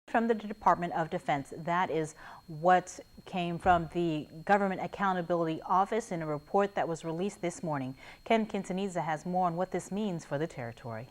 From the Department of Defense. That is what came from the Government Accountability Office in a report that was released this morning. Ken Quintanilla has more on what this means for the territory.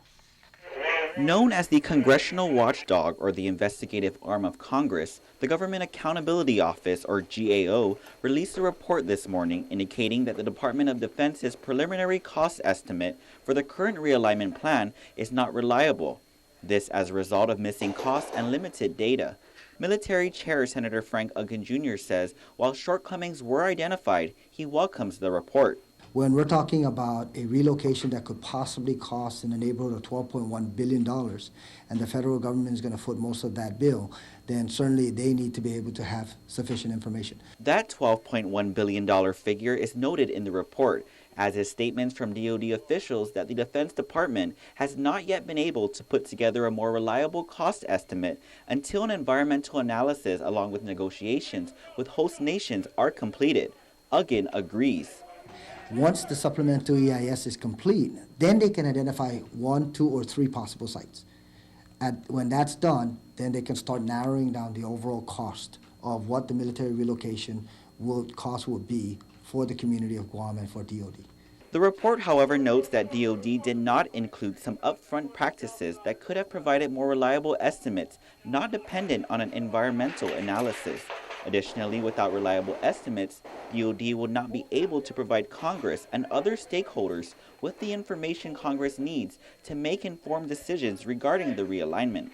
Known as the Congressional Watchdog, or the investigative arm of Congress, the Government Accountability Office, or GAO, released a report this morning indicating that the Department of Defense's preliminary cost estimate for the current realignment plan is not reliable. This as a result of missing costs and limited data. Military Chair Senator Frank Uggan Jr. says while shortcomings were identified, he welcomes the report. When we're talking about a relocation that could possibly cost in the neighborhood of $12.1 billion, and the federal government is going to foot most of that bill, then certainly they need to be able to have sufficient information. That $12.1 billion figure is noted in the report, as is statements from DoD officials that the Defense Department has not yet been able to put together a more reliable cost estimate until an environmental analysis along with negotiations with host nations are completed. Uggan agrees. Once the supplemental EIS is complete, then they can identify 1, 2, or 3 possible sites. When that's done, then they can start narrowing down the overall cost of what the military relocation cost would be for the community of Guam and for DoD. The report, however, notes that DoD did not include some upfront practices that could have provided more reliable estimates, not dependent on an environmental analysis. Additionally, without reliable estimates, DoD would not be able to provide Congress and other stakeholders with the information Congress needs to make informed decisions regarding the realignment.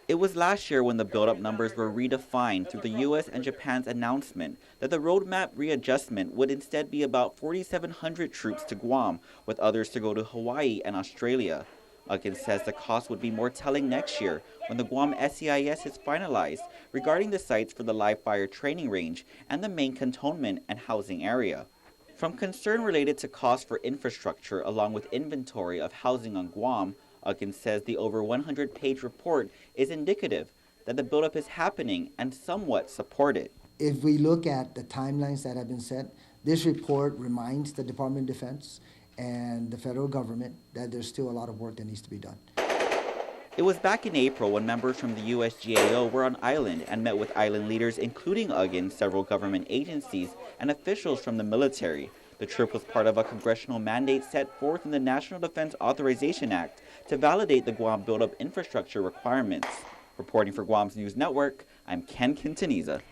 It was last year when the buildup numbers were redefined through the U.S. and Japan's announcement that the roadmap readjustment would instead be about 4,700 troops to Guam, with others to go to Hawaii and Australia. Uggan says the cost would be more telling next year when the Guam SEIS is finalized regarding the sites for the live fire training range and the main cantonment and housing area. From concern related to costs for infrastructure along with inventory of housing on Guam, Uggan says the over 100-page report is indicative that the buildup is happening and somewhat supported. If we look at the timelines that have been set, this report reminds the Department of Defense and the federal government that there's still a lot of work that needs to be done. It was back in April when members from the U.S. GAO were on island and met with island leaders, including Uggan, several government agencies, and officials from the military. The trip was part of a congressional mandate set forth in the National Defense Authorization Act to validate the Guam buildup infrastructure requirements. Reporting for Guam's News Network, I'm Ken Quintanilla.